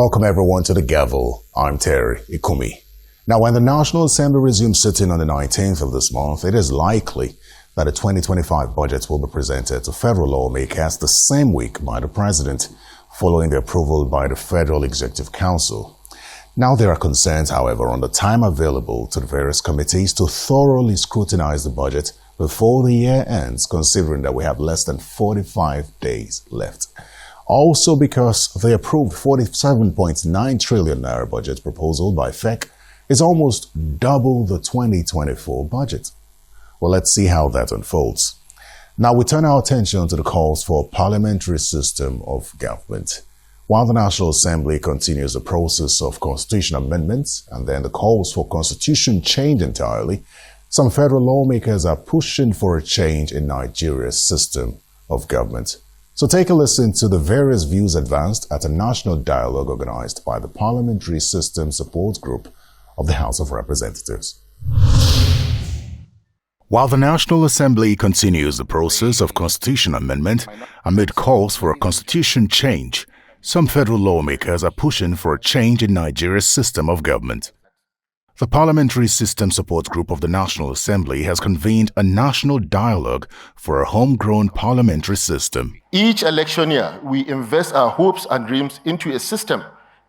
Welcome everyone to the Gavel. I'm Terry Ikumi. Now, when the National Assembly resumes sitting on the 19th of this month, it is likely that the 2025 budget will be presented to federal lawmakers the same week by the President, following the approval by the Federal Executive Council. Now, there are concerns, however, on the time available to the various committees to thoroughly scrutinize the budget before the year ends, considering that we have less than 45 days left. Also because the approved 47.9 trillion naira budget proposal by FEC is almost double the 2024 budget. Well, let's see how that unfolds. Now, we turn our attention to the calls for a parliamentary system of government. While the National Assembly continues the process of constitutional amendments and then the calls for constitution change entirely, some federal lawmakers are pushing for a change in Nigeria's system of government. So take a listen to the various views advanced at a national dialogue organized by the Parliamentary System Support Group of the House of Representatives. While the National Assembly continues the process of constitution amendment amid calls for a constitution change, some federal lawmakers are pushing for a change in Nigeria's system of government. The Parliamentary System Support Group of the National Assembly has convened a national dialogue for a homegrown parliamentary system. Each election year, we invest our hopes and dreams into a system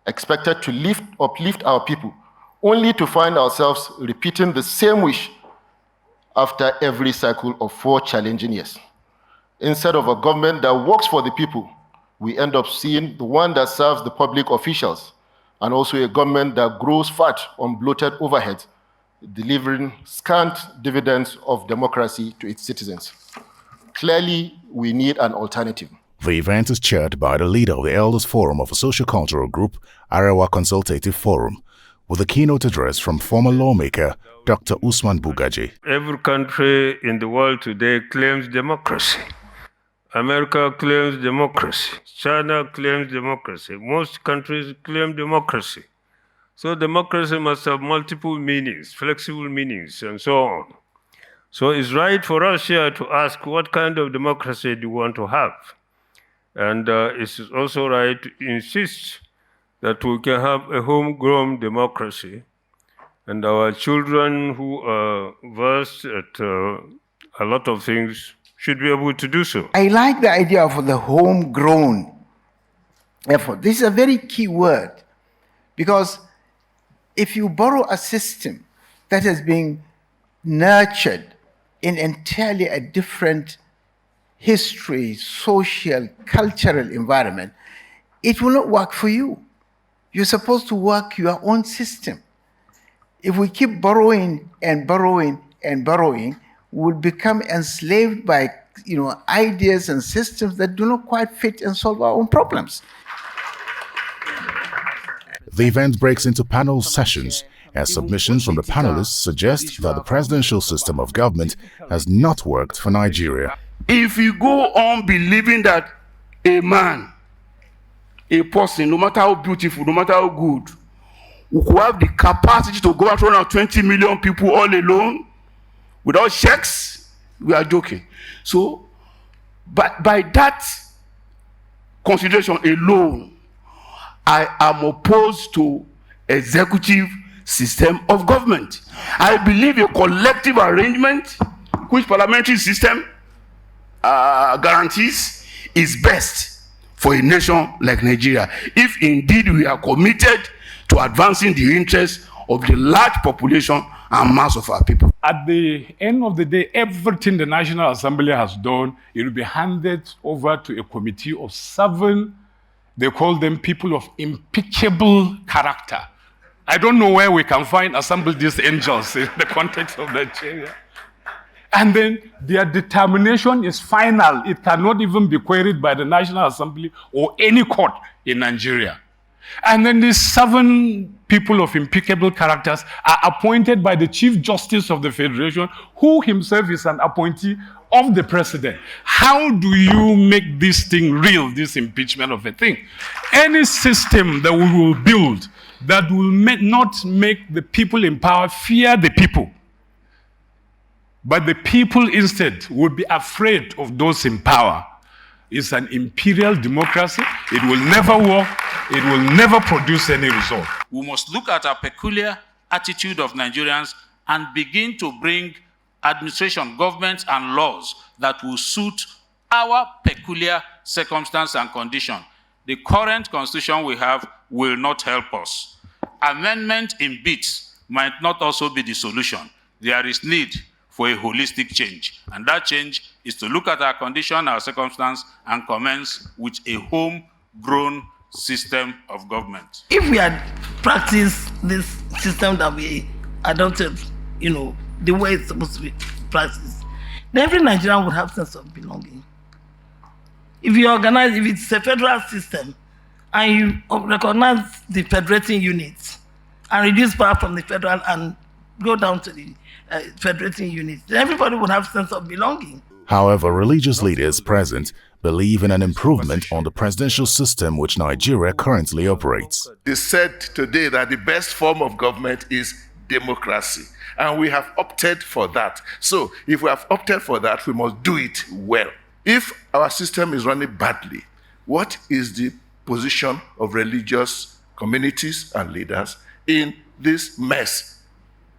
expected to uplift our people, only to find ourselves repeating the same wish after every cycle of 4 challenging years. Instead of a government that works for the people, we end up seeing the one that serves the public officials, and also a government that grows fat on bloated overhead, delivering scant dividends of democracy to its citizens. Clearly, we need an alternative. The event is chaired by the leader of the Elders Forum of a Socio-Cultural Group, Arewa Consultative Forum, with a keynote address from former lawmaker Dr. Usman Bugaji. Every country in the world today claims democracy. America claims democracy. China claims democracy. Most countries claim democracy. So democracy must have multiple meanings, flexible meanings, and so on. So it's right for us here to ask, what kind of democracy do you want to have? And it's also right to insist that we can have a homegrown democracy, and our children who are versed at a lot of things should be able to do so. I like the idea of the homegrown effort. This is a very key word, because if you borrow a system that has been nurtured in entirely a different history, social, cultural environment, it will not work for you. You're supposed to work your own system. If we keep borrowing and borrowing and borrowing, will become enslaved by ideas and systems that do not quite fit and solve our own problems. The event breaks into panel sessions as submissions from the panelists suggest that the presidential system of government has not worked for Nigeria. If you go on believing that a man, a person, no matter how beautiful, no matter how good, who have the capacity to go out around 20 million people all alone, without checks, we are joking. So, by that consideration alone, I am opposed to executive system of government. I believe a collective arrangement, which parliamentary system guarantees, is best for a nation like Nigeria, if indeed we are committed to advancing the interests of the large population and mass of our people. At the end of the day, everything the National Assembly has done, it will be handed over to a committee of 7, they call them people of impeachable character. I don't know where we can assemble these angels in the context of Nigeria. And then their determination is final. It cannot even be queried by the National Assembly or any court in Nigeria. And then these 7 people of impeccable characters are appointed by the Chief Justice of the Federation, who himself is an appointee of the president. How do you make this thing real, this impeachment of a thing? Any system that we will build that will not make the people in power fear the people, but the people instead will be afraid of those in power, It's an imperial democracy. It will never work. It will never produce any result. We must look at our peculiar attitude of Nigerians and begin to bring administration, governments, and laws that will suit our peculiar circumstance and condition. The current constitution we have will not help us. Amendment in bits might not also be the solution. There is need for a holistic change. And that change is to look at our condition, our circumstance, and commence with a homegrown system of government. If we had practiced this system that we adopted, the way it's supposed to be practiced, then every Nigerian would have sense of belonging. If you organize, if it's a federal system, and you recognize the federating units, and reduce power from the federal and go down to the federating units, then everybody would have sense of belonging. However, religious leaders present believe in an improvement on the presidential system which Nigeria currently operates. They said today that the best form of government is democracy, and we have opted for that. So if we have opted for that, we must do it well. If our system is running badly, what is the position of religious communities and leaders in this mess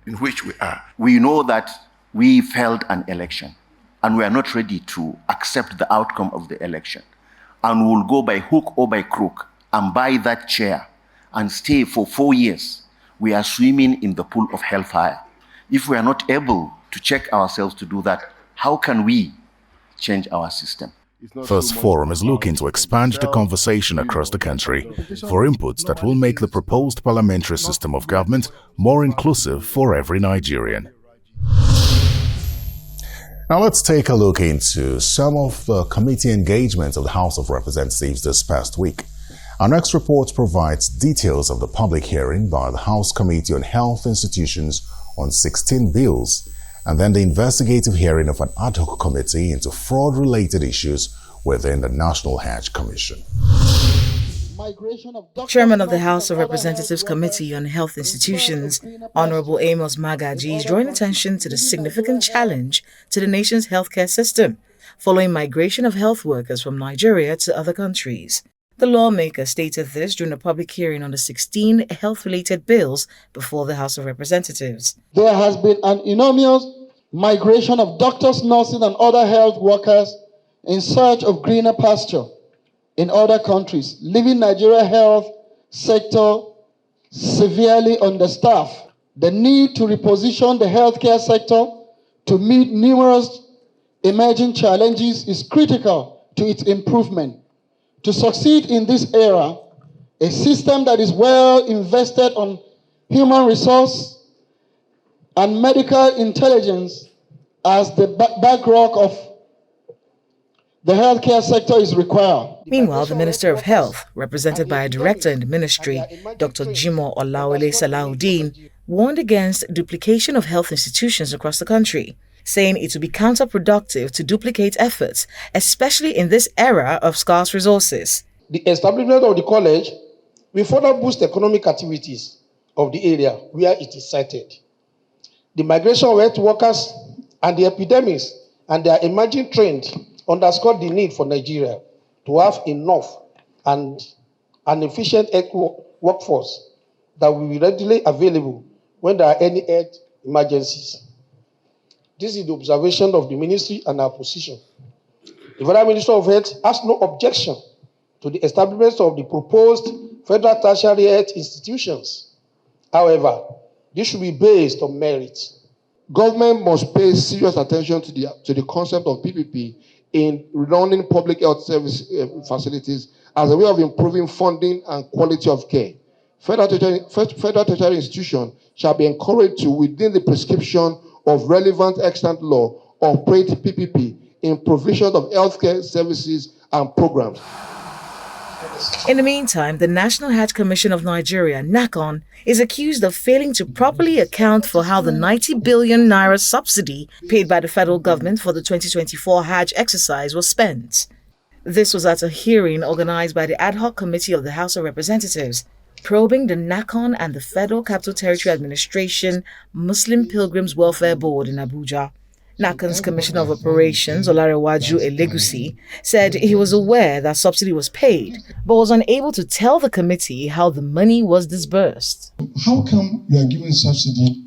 in which we are? We know that we failed an election, and we are not ready to accept the outcome of the election. And we'll go by hook or by crook and buy that chair and stay for 4 years. We are swimming in the pool of hellfire. If we are not able to check ourselves to do that, how can we change our system? First Forum is looking to expand the conversation across the country for inputs that will make the proposed parliamentary system of government more inclusive for every Nigerian. Now let's take a look into some of the committee engagements of the House of Representatives this past week. Our next report provides details of the public hearing by the House Committee on Health Institutions on 16 bills, and then the investigative hearing of an ad hoc committee into fraud-related issues within the National Hajj Commission. Chairman of the House of Representatives Committee on Health Institutions, Honorable Amos Magaji, is drawing attention to the significant challenge to the nation's healthcare system following migration of health workers from Nigeria to other countries. The lawmaker stated this during a public hearing on the 16 health-related bills before the House of Representatives. There has been an enormous migration of doctors, nurses, and other health workers in search of greener pasture in other countries, leaving Nigeria's health sector severely understaffed. The need to reposition the healthcare sector to meet numerous emerging challenges is critical to its improvement. To succeed in this era, a system that is well invested on human resource and medical intelligence as the bedrock of the healthcare sector is required. Meanwhile, the Minister of Health, represented by a director in the ministry, Dr. Jimoh Olawale Salahuddin, warned against duplication of health institutions across the country, saying it would be counterproductive to duplicate efforts, especially in this era of scarce resources. The establishment of the college will further boost economic activities of the area where it is sited. The migration of health workers and the epidemics and their emerging trend underscore the need for Nigeria to have enough and an efficient health workforce that will be readily available when there are any health emergencies. This is the observation of the ministry and our position. The Federal Ministry of Health has no objection to the establishment of the proposed federal tertiary health institutions. However, this should be based on merit. Government must pay serious attention to the concept of PPP in running public health service facilities as a way of improving funding and quality of care. Federal tertiary institutions shall be encouraged to, within the prescription of relevant extant law, operate PPP in provision of healthcare services and programs. In the meantime, the National Hajj Commission of Nigeria, NACON, is accused of failing to properly account for how the 90 billion naira subsidy paid by the federal government for the 2024 Hajj exercise was spent. This was at a hearing organized by the Ad Hoc Committee of the House of Representatives, probing the NACON and the Federal Capital Territory Administration Muslim Pilgrims Welfare Board in Abuja. NACON's Commissioner of Operations, Olarewaju Elegusi, said he was aware that subsidy was paid, but was unable to tell the committee how the money was disbursed. How come you are giving subsidy,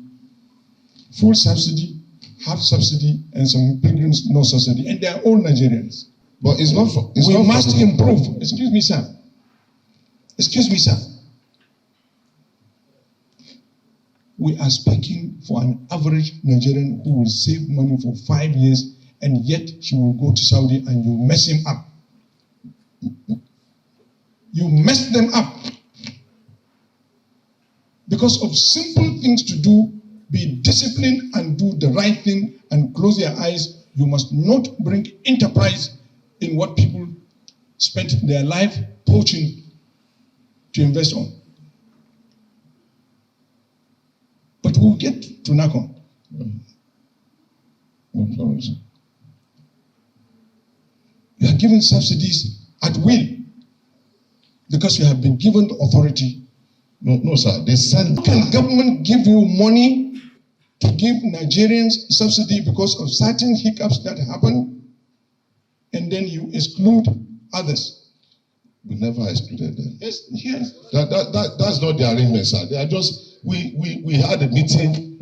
full subsidy, half subsidy, and some pilgrims no subsidy, and they are all Nigerians? But it's not for... We must improve. Excuse me, sir. Excuse me, sir. We are speaking for an average Nigerian who will save money for 5 years, and yet she will go to Saudi and you mess him up. You mess them up. Because of simple things to do, be disciplined and do the right thing and close your eyes. You must not bring enterprise in what people spent their life poaching to invest on. But we'll get to NACON. You are given subsidies at will because you have been given the authority. No, sir. They send. Can government give you money to give Nigerians subsidy because of certain hiccups that happen, and then you exclude others? We never excluded them. Yes, yes. That's not the arrangement, sir. They are just. We had a meeting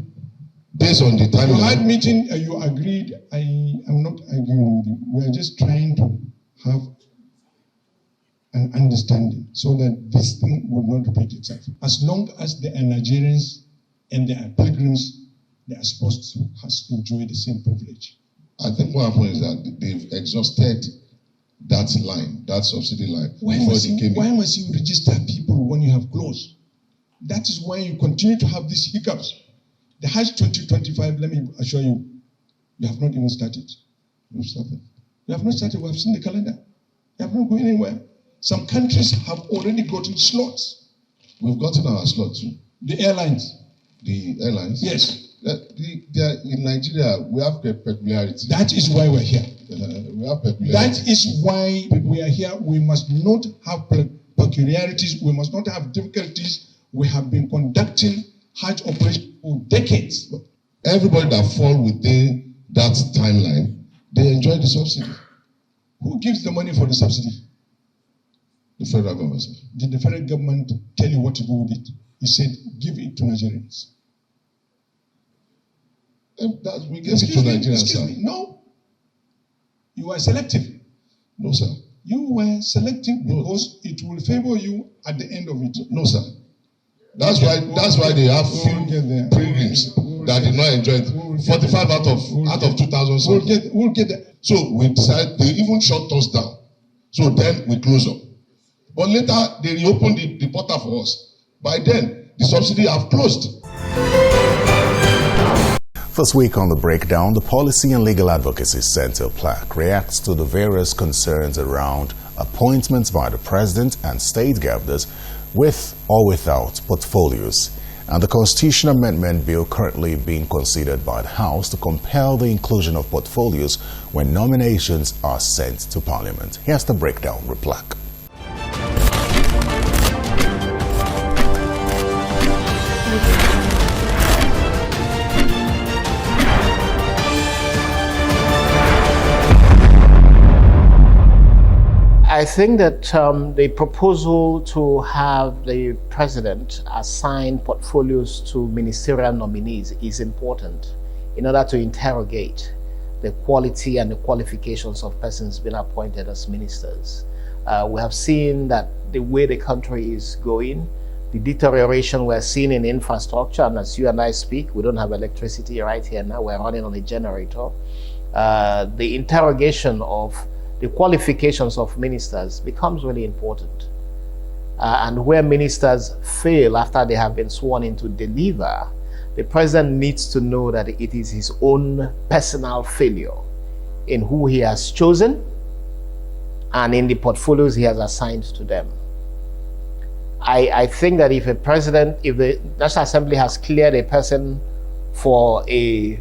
based on the timeline. You had meeting and you agreed. I am not arguing with you. We are just trying to have an understanding so that this thing will not repeat itself. As long as they are Nigerians and they are pilgrims, they are supposed to enjoy the same privilege. I think what happened is that they've exhausted that line, that subsidy line. Why must you register people when you have closed? That is why you continue to have these hiccups. The Hajj 2025, let me assure you, you have not even started. You have not started. We have seen the calendar. You have not going anywhere. Some countries have already gotten slots. We've gotten our slot too. The airlines. The airlines? Yes. In Nigeria, we have peculiarities. That is why we're here. We have peculiarities. That is why we are here. We must not have peculiarities. We must not have difficulties. We have been conducting Hajj operations for decades. Everybody that fall within that timeline, they enjoy the subsidy. Who gives the money for the subsidy? The federal government. Did the federal government tell you what to do with it? He said, give it to Nigerians. We give it to Nigerians, sir. No. You are selective. No, sir. You were selective because it will favor you at the end of it. No, sir. That's why they have few pilgrims that did not enjoy it. 45 out of 2,000. We'll get there. So we decided, they even shut us down. So then we close up. But later they reopened the portal for us. By then, the subsidy have closed. This week on The Breakdown, the Policy and Legal Advocacy Center plaque reacts to the various concerns around appointments by the President and state governors with or without portfolios, and the Constitution Amendment Bill currently being considered by the House to compel the inclusion of portfolios when nominations are sent to Parliament. Here's the breakdown with plaque. I think that the proposal to have the president assign portfolios to ministerial nominees is important in order to interrogate the quality and the qualifications of persons being appointed as ministers. We have seen that the way the country is going, the deterioration we're seeing in infrastructure, and as you and I speak, we don't have electricity right here now, we're running on a generator. The interrogation of the qualifications of ministers becomes really important. And where ministers fail after they have been sworn in to deliver, the president needs to know that it is his own personal failure in who he has chosen and in the portfolios he has assigned to them. I think that if the National Assembly has cleared a person for a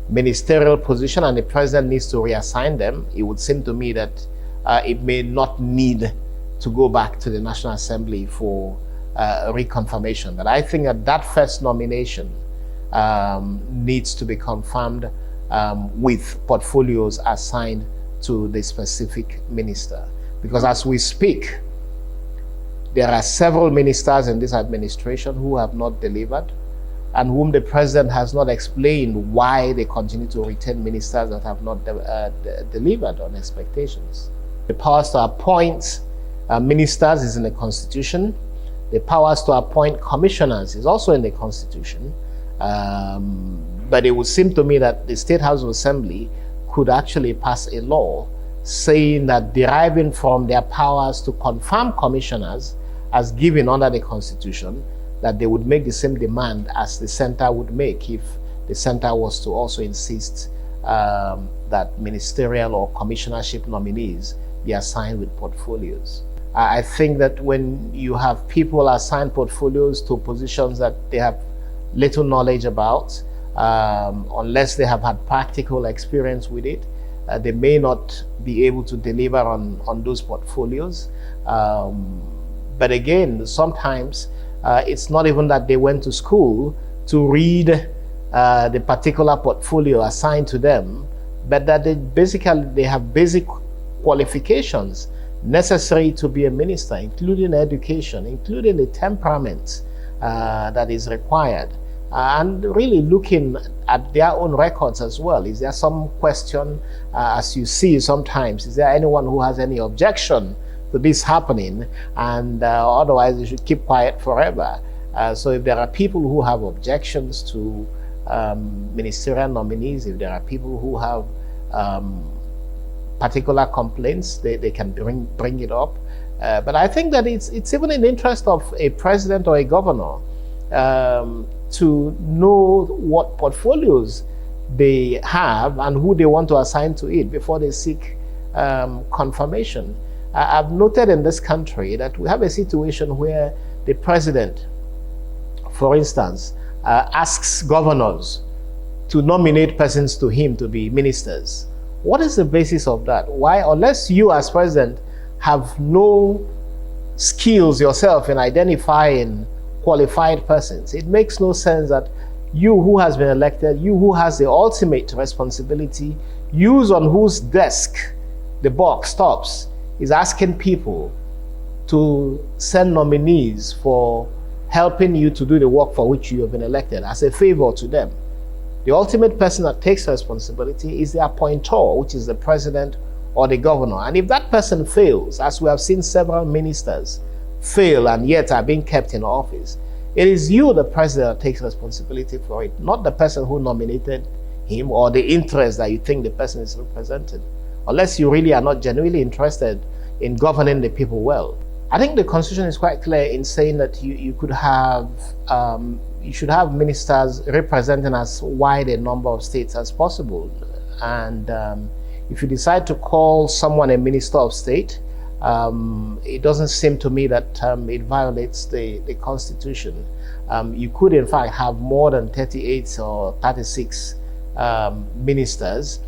ministerial position and the president needs to reassign them, it would seem to me that it may not need to go back to the National Assembly for reconfirmation. But I think that that first nomination needs to be confirmed with portfolios assigned to the specific minister. Because as we speak, there are several ministers in this administration who have not delivered, and whom the president has not explained why they continue to retain ministers that have not delivered on expectations. The powers to appoint ministers is in the Constitution. The powers to appoint commissioners is also in the Constitution. But it would seem to me that the State House of Assembly could actually pass a law saying that deriving from their powers to confirm commissioners as given under the Constitution, that they would make the same demand as the center would make if the center was to also insist that ministerial or commissionership nominees be assigned with portfolios. I think that when you have people assigned portfolios to positions that they have little knowledge about, unless they have had practical experience with it, they may not be able to deliver on those portfolios. But again, sometimes it's not even that they went to school to read the particular portfolio assigned to them, but that they have basic qualifications necessary to be a minister, including education, including the temperament that is required, and really looking at their own records as well. Is there some question, as you see sometimes, is there anyone who has any objection to this happening, and otherwise you should keep quiet forever? So if there are people who have objections to ministerial nominees, if there are people who have particular complaints, they can bring it up. But I think that it's even in the interest of a president or a governor to know what portfolios they have and who they want to assign to it before they seek confirmation. I've noted in this country that we have a situation where the president, for instance, asks governors to nominate persons to him to be ministers. What is the basis of that? Why, unless you as president have no skills yourself in identifying qualified persons, it makes no sense that you who has been elected, you who has the ultimate responsibility, you on whose desk the buck stops, is asking people to send nominees for helping you to do the work for which you have been elected as a favor to them. The ultimate person that takes responsibility is the appointer, which is the president or the governor. And if that person fails, as we have seen several ministers fail and yet are being kept in office, it is you, the president, that takes responsibility for it, not the person who nominated him or the interest that you think the person is representing, unless you really are not genuinely interested in governing the people well. I think the Constitution is quite clear in saying that you could have, you should have ministers representing as wide a number of states as possible. And if you decide to call someone a minister of state, it doesn't seem to me that it violates the Constitution. You could in fact have more than 38 or 36 ministers.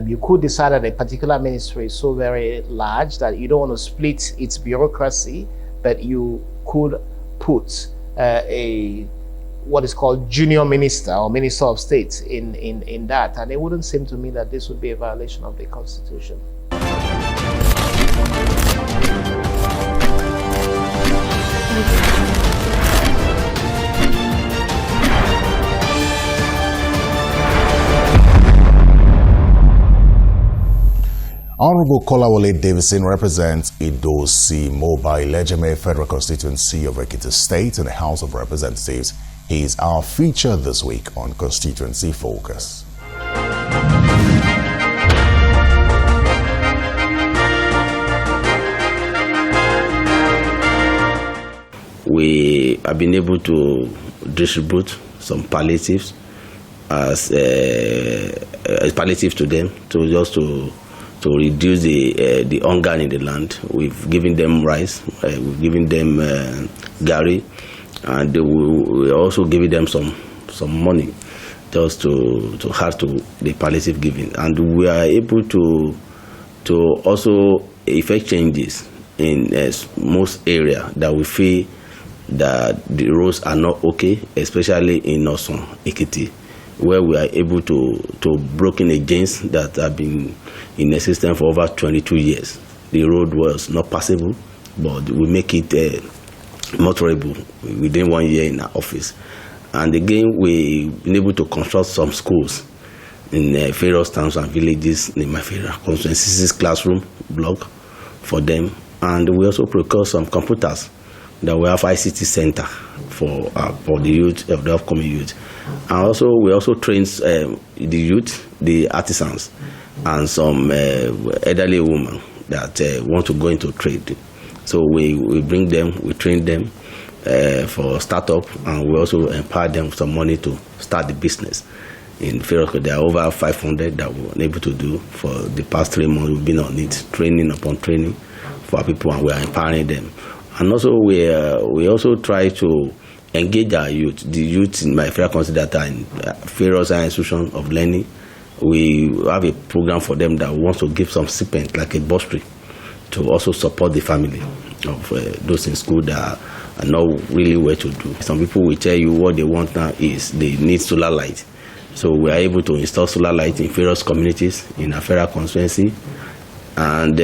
You could decide that a particular ministry is so very large that you don't want to split its bureaucracy, but you could put what is called junior minister or minister of state in that, and it wouldn't seem to me that this would be a violation of the Constitution. Honorable Kolawole Davison represents Idosi Mobile Lejeme Federal Constituency of Ekiti State in the House of Representatives. He is our feature this week on Constituency Focus. We have been able to distribute some palliatives as palliatives to them, to reduce the hunger in the land. We've given them rice, we've given them gari, and we're also giving them some money just to add to the palliative giving. And we are able to also effect changes in most areas that we feel that the roads are not okay, especially in Osun, Ekiti. where we are able to broken against that have been in existence for over 22 years. The road was not passable, but we make it motorable within 1 year in our office. And again, we've been able to construct some schools in various towns and villages in my favorite constituency, classroom block for them. And we also procure some computers that we have ICT center for the youth, of the upcoming youth. And also, we also train the youth, the artisans, and some elderly women that want to go into trade. So we bring them, we train them for startup, and we also empower them with some money to start the business. In Ferroco, there are over 500 that we were able to do for the past 3 months. We've been on it, training upon training for our people, and we are empowering them. And also, we also try to engage our youth, the youth in my fair consider that are in various institutions of learning. We have a program for them that wants to give some stipend, like a bursary, to also support the family of those in school that are not really where to do. Some people will tell you what they want now is they need solar light. So we are able to install solar light in various communities in a federal constituency, and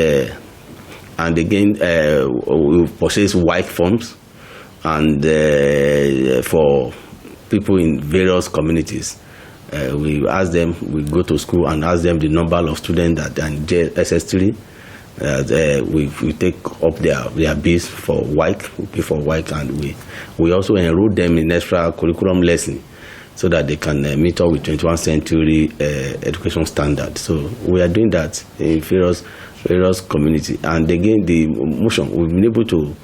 again we purchase white forms and for people in various communities. We ask them, we go to school and ask them the number of students that are in SS3. We take up their bills for WIC, we pay for WIC, and we also enroll them in extra curriculum lesson so that they can meet up with 21st century education standards. So we are doing that in various communities. And again, the motion, we've been able to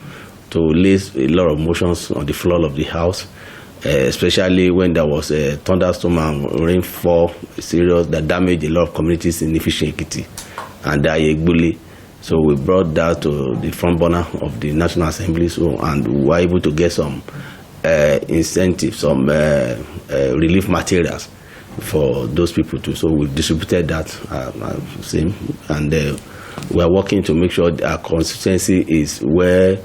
lay a lot of motions on the floor of the House, especially when there was a thunderstorm and rainfall serious that damaged a lot of communities in Ifishenkiti and Ayegbuli. So we brought that to the front burner of the National Assembly, and we were able to get some incentives, some relief materials for those people too. So we distributed that same, and we are working to make sure our constituency is well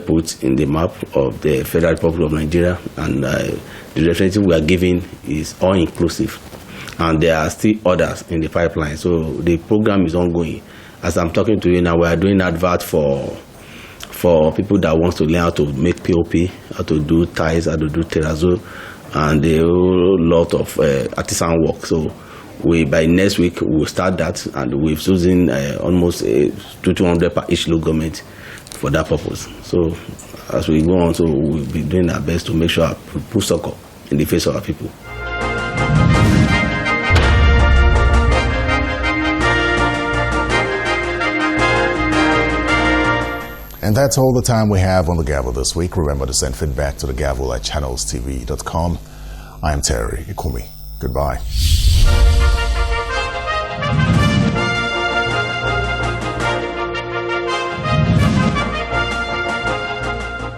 put in the map of the Federal Republic of Nigeria, and the representative we are giving is all inclusive, and there are still others in the pipeline. So the program is ongoing. As I'm talking to you now, we are doing advert for people that want to learn how to make POP, how to do ties, how to do terrazzo, and a whole lot of artisan work. So by next week we'll start that, and we've chosen almost 200 per each local government for that purpose. So as we go on, so we'll be doing our best to make sure we put succor in the face of our people. And that's all the time we have on the Gavel this week. Remember to send feedback to the Gavel at channelstv.com. I'm Terry Ikumi. Goodbye.